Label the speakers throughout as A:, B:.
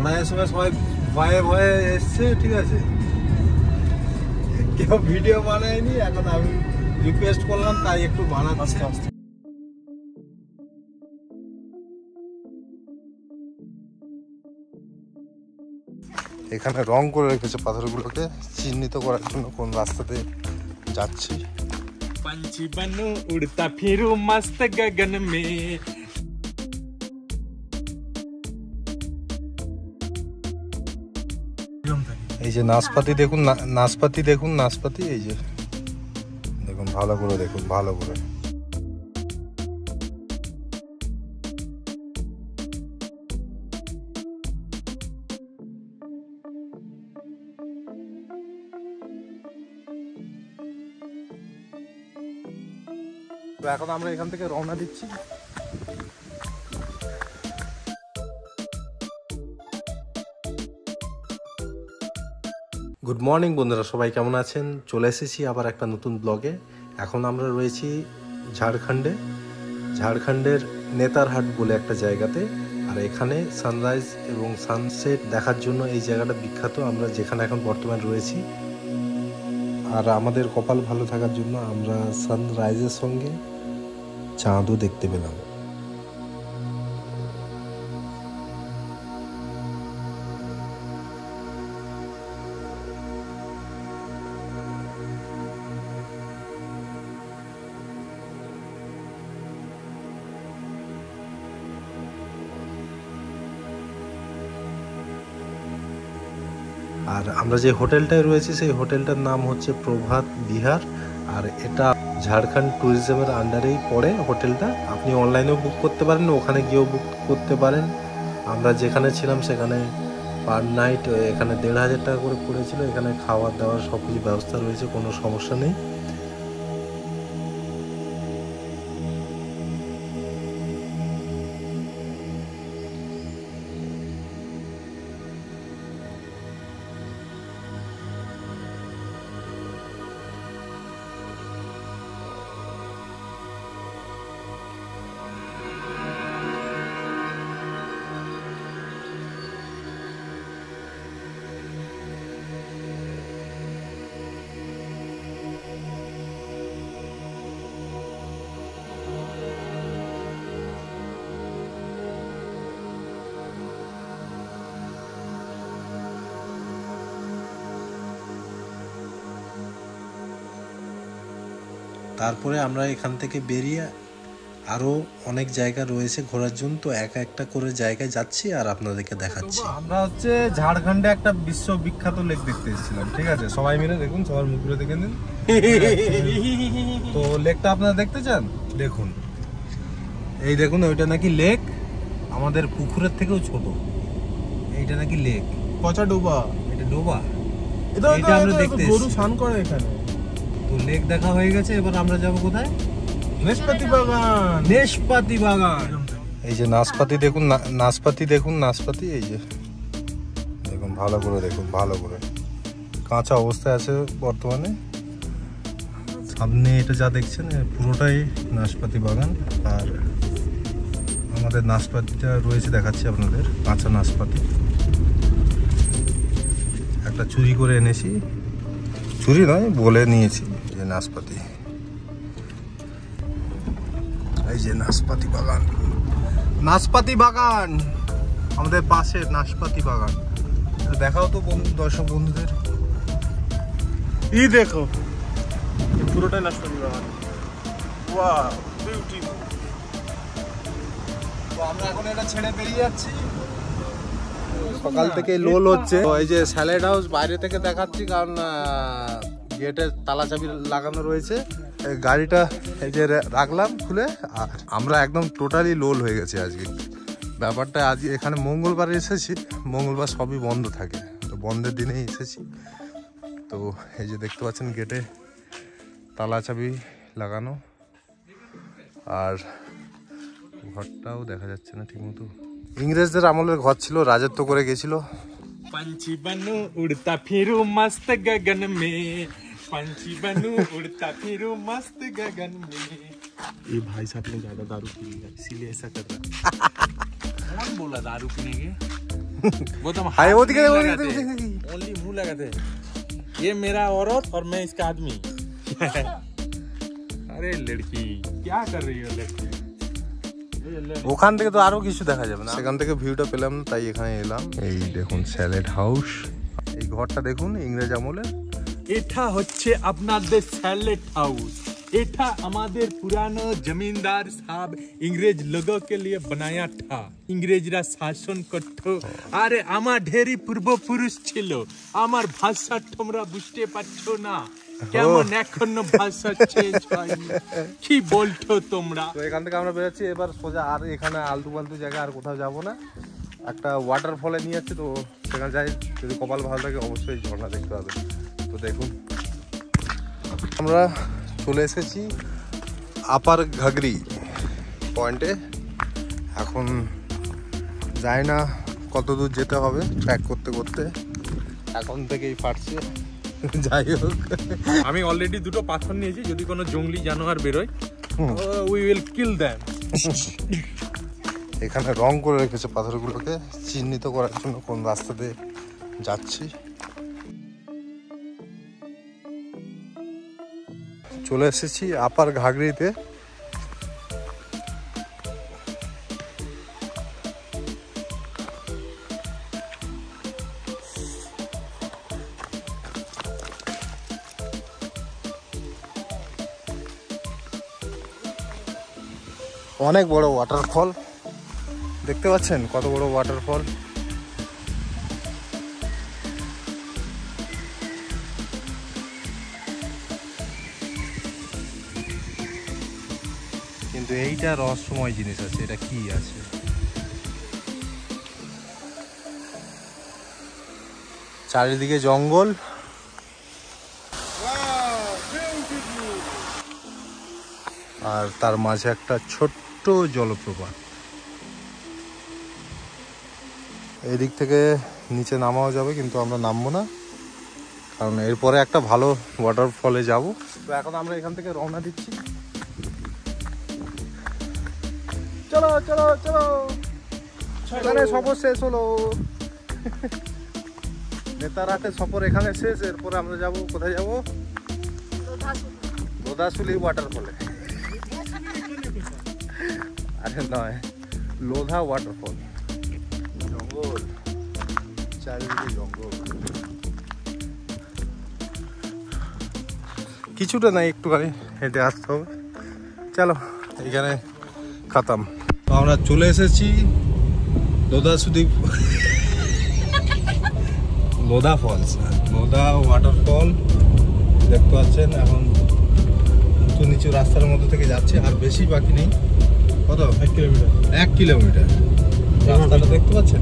A: বানানোর সময় সবাই ভয়ে ভয়ে এসছে, ঠিক আছে, কেউ ভিডিও বানায়নি। এখন আমি রিকোয়েস্ট করলাম তাই একটু বানাচ্ছি। এখানে রং করে রেখেছে পাথরগুলোকে চিহ্নিত করার জন্য কোন রাস্তাতে যাচ্ছি।
B: पंछी बनूं उड़ता फिरूं मस्त गगन में।
A: এই যে নাশপাতি দেখুন, নাশপাতি দেখুন, নাশপাতি এই যে দেখুন, ভালো করে দেখুন, ভালো করে। তো এখন আমরা এখান থেকে রওনা দিচ্ছি। গুড মর্নিং বন্ধুরা, সবাই কেমন আছেন? চলে এসেছি আবার একটা নতুন ব্লগে। এখন আমরা রয়েছি ঝাড়খণ্ডের নেতারহাট বলে একটা জায়গাতে। আর এখানে সানরাইজ এবং সানসেট দেখার জন্য এই জায়গাটা বিখ্যাত। আমরা যেখানে এখন বর্তমানে রয়েছি, আর আমাদের কপাল ভালো থাকার জন্য আমরা সানরাইজের সঙ্গে চাঁদও দেখতে পেলাম। আর আমরা যে হোটেলটায় রয়েছি সেই হোটেলটার নাম হচ্ছে প্রভাত বিহার। আর এটা ঝাড়খণ্ড ট্যুরিজমের আন্ডারেই পড়ে হোটেলটা। আপনি অনলাইনেও বুক করতে পারেন, ওখানে গিয়েও বুক করতে পারেন। আমরা যেখানে ছিলাম সেখানে পার নাইট এখানে ১৫০০ টাকা করে পড়েছিল। এখানে খাওয়ার দাওয়ার সব কিছু ব্যবস্থা রয়েছে, কোনো সমস্যা নেই। তারপরে আমরা এখান থেকে বেরিয়ে আরো অনেক জায়গা রয়েছে ঘোরার জন্য, তো একা একটা করে জায়গায় যাচ্ছি আর আপনাদেরকে দেখাচ্ছি। আমরা হচ্ছে ঝাড়খণ্ডে একটা বিশ্ববিখ্যাত লেক দেখতে এসেছিলাম, ঠিক আছে, সবাই মিলে দেখুন, সবার মুখগুলো দেখে নিন। তো লেকটা আপনারা দেখতে চান? দেখুন, এই দেখুন, ওইটা নাকি লেক, আমাদের পুকুরের থেকেও ছোট। এইটা নাকি লেক,
B: পচা ডোবা,
A: এটা ডোবা,
B: এটা আমরা দেখতে গরু স্নান করে এখানে।
A: তো লেক দেখা হয়ে গেছে, এবার আমরা যাব কোথায়?
B: নাশপাতি বাগান।
A: নাশপাতি বাগান। এই যে নাশপাতি দেখুন, নাশপাতি দেখুন, নাশপাতি এই যে দেখুন, ভালো করে দেখুন, ভালো করে। কাঁচা অবস্থায় আছে বর্তমানে। সামনে এটা যা দেখছেন পুরোটাই নাশপাতি বাগান। আর আমাদের নাশপাতিটা রয়েছে, দেখাচ্ছি আপনাদের, কাঁচা নাশপাতি। একটা চুরি করে এনেছি, চুরি নয়, বলে নিয়েছি যে নাশপাতি। এই যে নাশপাতি বাগান, নাশপাতি বাগান আমাদের পাশে, নাশপাতি বাগান। দেখাও তো দর্শক বন্ধুদের।
B: এই দেখো, পুরোটাই নাশপাতি বাগান। Wow, beautiful.
A: তো আমরা এখন এটা ছেড়ে বেরিয়ে যাচ্ছি। সকাল থেকে লোল হচ্ছে। এই যে স্যালাড হাউস বাইরে থেকে দেখাচ্ছি, কারণ গেটে তালা চাবি লাগানো রয়েছে। গাড়িটা এই যে রাখলাম খুলে। আর আমরা একদম টোটালি লোল হয়ে গেছে আজকে। ব্যাপারটা আজ এখানে মঙ্গলবার এসেছি, মঙ্গলবার সবই বন্ধ থাকে, তো বন্ধের দিনেই এসেছি। তো এই যে দেখতে পাচ্ছেন গেটে তালা চাবি লাগানো, আর ঘরটাও দেখা যাচ্ছে না ঠিক মতো। ইংরেজদের আমলের ঘর ছিল, রাজত্ব করে গেছিল।
B: पंछी बनूं उड़ता फिरूं मस्त गगन में, पंछी बनूं उड़ता फिरूं मस्त गगन में। ये भाई साहब ने ज्यादा दारू पी लिया, इसीलिए ऐसा कर रहा है। कौन बोला दारू पीने के? वो तो
A: हाय वो दिखे
B: ओनली मुंह लगाते। ये मेरा औरत और मैं इसका आदमी। अरे लड़की क्या कर रही हो लड़की?
A: ওখান থেকে তো আরো কিছু দেখা যাবে না, সেখান থেকে ভিউটা পেলাম না, তাই এখানে এলাম। এই দেখুন স্যালেড হাউস, এই ঘরটা দেখুন ইংরেজ আমলের।
B: এটা হচ্ছে আপনাদের স্যালেড হাউস। এটা আমাদের পুরানো জমিদার সাহেব इंग्रेज लोगों के लिए बनाया था। इंग्रेजরা শাসন করত। আরে আমার ঢেরি পূর্বপুরুষ ছিল। আমার ভাষা তোমরা বুঝতে পারছো না, কেমন এখনো ভাষা চেঞ্জ হয়নি। কি বলছো তোমরা?
A: তো এখান থেকে আমরা বেরোচ্ছি এবার সোজা, আর এখানে আলতু ফালতু জায়গা আর কোথাও যাবো না। একটা ওয়াটারফলে নিয়ে যাচ্ছে, তো সেখানে যাই, যদি কপাল ভালো থাকে অবশ্যই ঝর্ণা দেখতে পাবে। তো দেখুন আমরা চলে এসেছি আপার ঘাগরি পয়েন্টে। এখন যাই না কত দূর যেতে হবে, ট্র্যাক করতে করতে এখন থেকেই ফাটছে। যাই হোক,
B: আমি অলরেডি দুটো পাথর নিয়েছি, যদি কোনো জঙ্গলি জানোয়ার বেরোয় উই উইল কিল দেম।
A: এখানে রং করে রেখেছে পাথরগুলোকে চিহ্নিত করার জন্য কোন রাস্তা দিয়ে যাচ্ছি। চলে এসেছি আপার ঘাগরিতে। অনেক বড় ওয়াটারফল দেখতে পাচ্ছেন, কত বড় ওয়াটারফল। কিন্তু এইটা রহস্যময় জিনিস আছে, এটা কি আছে? চারিদিকে জঙ্গল, আর তার মাঝে একটা ছোট্ট জলপ্রপাত। এদিক থেকে নিচে নামাও যাবে, কিন্তু আমরা নামবো না, কারণ এরপরে একটা ভালো ওয়াটারফলে যাব। তো এখন আমরা এখান থেকে রওনা দিচ্ছি। চলো চলো চলো, এখানে সফর শেষ হলো। নেতারহাটের সফর এখানে শেষ। এরপরে আমরা যাব কোথায় যাব? লোধাশুলি ওয়াটারফলে। আরে নয়, লোধা ওয়াটারফল। জঙ্গল, চারিদিকে জঙ্গল, কিছুটা নাই, একটুখানি হেঁটে আসতে হবে। চলো, এখানে খতম। তো আমরা চলে এসেছি লোধা ফলস, লোধা ওয়াটারফল দেখতে পাচ্ছেন। এখন উঁচু নিচু রাস্তার মধ্যে থেকে যাচ্ছে, আর বেশি বাকি নেই। কত? 1 কিলোমিটার। 1 কিলোমিটার রাস্তাটা দেখতে পাচ্ছেন।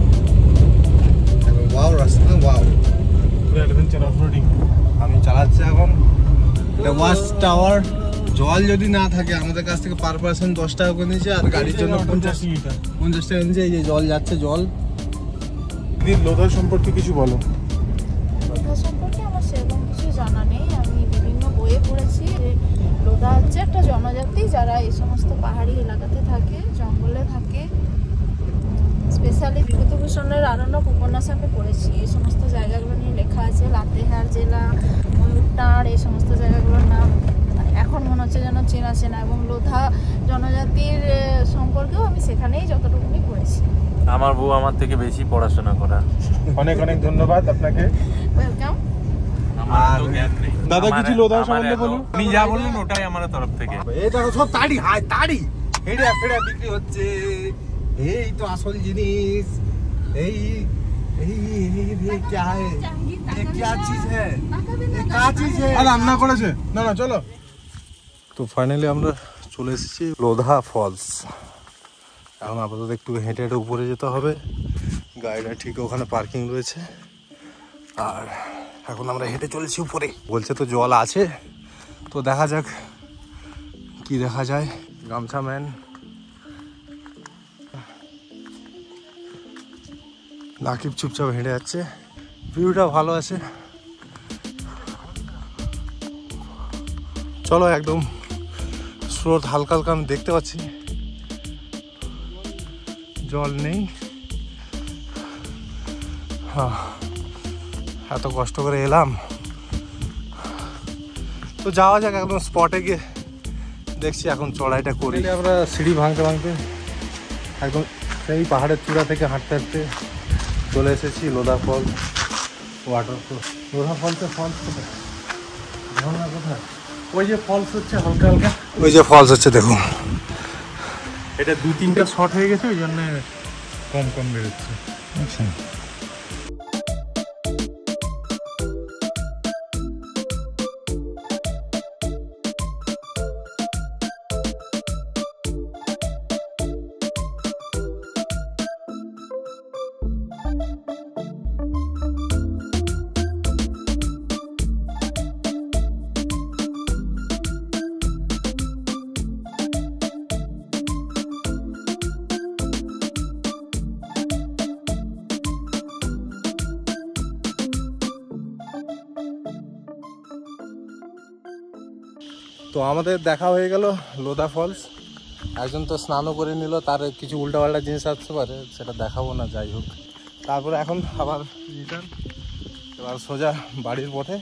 A: এখন ওয়াও রাস্তা, ওয়াও,
B: অ্যাডভেঞ্চার অফরোডিং।
A: আমি চালাচ্ছি এখন ওয়াচ টাওয়ার। জল যদি না থাকে, আমাদের কাছ থেকে পার পার্সন 10 টাকা করে নিয়েছে, আর গাড়ির জন্য 50 টাকা নিয়েছে। এই যে জল যাচ্ছে, জল।
B: লোধা সম্পর্কে কিছু বলো।
C: লোধা সম্পর্কে আমার সেরকম কিছু জানা নেই। আমি বিভিন্ন বইয়ে পড়েছি যে লোধা হচ্ছে একটা জনজাতি যারা এই সমস্ত পাহাড়ি এলাকাতে থাকে, জঙ্গলে থাকে। স্পেশালি বিভূতিভূষণের আরণ্যক উপন্যাস আমি পড়েছি, এই সমস্ত জায়গাগুলো নিয়ে লেখা আছে। লাতেহার জেলা, ময়ূরটাঁড়, এই সমস্ত জায়গাগুলোর নাম মানে এখন মনে হচ্ছে যেন চেনা চেনা। এবং লোধা জনজাতির সম্পর্কেও আমি সেখানেই যতটুকুনি পড়েছি।
D: আমার বউ আমার থেকে বেশি পড়াশোনা করা।
B: অনেক অনেক ধন্যবাদ আপনাকে।
C: ওয়েলকাম।
D: আমার তো জ্ঞান নেই।
B: দাদা কিছু লোধা সম্বন্ধে বলুন।
D: আপনি যা বললেন ওটাই আমার তরফ থেকে।
A: এই দেখো সব তাড়ি, হাই তাড়ি, হেড়ে ফেড়ে বিক্রি হচ্ছে। এই তো আসল জিনিস। এই এই ये क्या है? ये क्या चीज है? ये क्या चीज है?
B: আর রান্না করেছে না? না চলো।
A: তো ফাইনালি আমরা চলে এসেছি লোধা ফলস। এখন আপাতত একটু হেঁটে হেঁটে উপরে যেতে হবে। গাড়িটা ঠিক ওখানে পার্কিং রয়েছে, আর এখন আমরা হেঁটে চলেছি উপরে। বলছে তো জল আছে, তো দেখা যাক কি দেখা যায়। গামছা ম্যান, নাকিব চুপচাপ হেঁটে যাচ্ছে। ভিউটা ভালো আছে। চলো, একদম স্রোত হালকা হালকা আমি দেখতে পাচ্ছি, জল নেই। এত কষ্ট করে এলাম, তো যাওয়া যাক একদম স্পটে গিয়ে দেখছি এখন চড়াইটা করি। আমরা সিঁড়ি ভাঙতে ভাঙতে একদম সেই পাহাড়ের চূড়া থেকে হাঁটতে হাঁটতে চলে এসেছি লোধা ফল ওয়াটারফল। লোধা ফলসের ফলস কোথায়, ঝর্ণা কোথায়? ওই যে ফলস হচ্ছে হালকা হালকা, ওই যে ফলস হচ্ছে দেখুন।
B: এটা 2-3টা শর্ট হয়ে গেছে, ওই জন্য কম কম বেরোচ্ছে।
A: আচ্ছা, তো আমাদের দেখা হয়ে গেল লোধা ফলস। একজন তো স্নানও করে নিল, তার কিছু উল্টাপাল্টা জিনিস আসতে পারে, সেটা দেখাবো না, যাই হোক। তারপরে এখন আবার রিটার্ন, এবার সোজা বাড়ির পথে।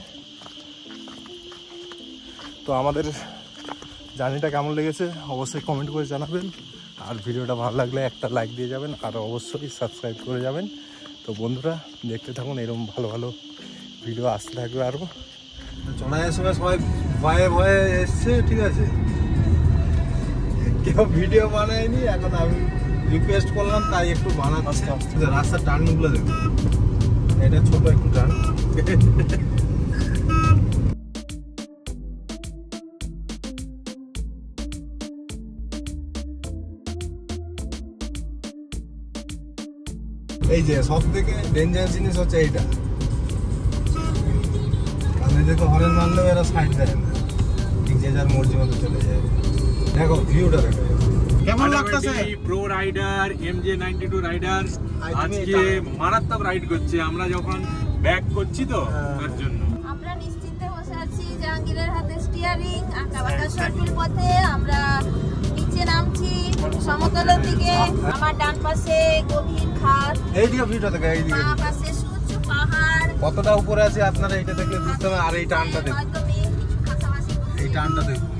A: তো আমাদের জার্নিটা কেমন লেগেছে অবশ্যই কমেন্ট করে জানাবেন, আর ভিডিওটা ভালো লাগলে একটা লাইক দিয়ে যাবেন, আর অবশ্যই সাবস্ক্রাইব করে যাবেন। তো বন্ধুরা দেখতে থাকুন, এরকম ভালো ভালো ভিডিও আসতে থাকবে আরও। চড়াইয়ের সময় সবাই ভয়ে ভয়ে এসছে, ঠিক আছে, কেউ ভিডিও বানায়নি। এখন আমি রিকোয়েস্ট করলাম তাই একটু বানাচ্ছি। রাস্তার টার্নগুলো দেখুন, এটা ছোট একটু টার্ন। এই যে সব থেকে ডেঞ্জার জিনিস হচ্ছে এইটা, দেখো হরেন মারলেও এরা সাইড দেয় না, ঠিক যে যার মর্জি মতো চলে যায়। দেখো ভিউটা দেখো কেমন লাগতেছে।
B: প্রো রাইডার MJ92 রাইডার আজকে মারাত্মক রাইড করছে, আমরা যখন ব্যাক করছি তো তার জন্য।
C: আমরা নিশ্চিন্তে বসে আছি, জাহাঙ্গীরের হাতে স্টিয়ারিং, আঁকাবাঁকা সরপিল পথে আমরা নিচে নামছি সমতলের দিকে। আমার ডান পাশে গভীর খাদ,
A: এইদিকে ভিউটা দেখো, এইদিকে
C: বাম পাশে সূর্য পাহাড়।
A: কতটা উপরে আছে আপনারা এইটা দেখলে বুঝতে পারবেন। আর এই টানটা দেখুন,
C: হয়তো মেঘ কিছু পাশাপাশি,
A: এই টানটা দেখুন।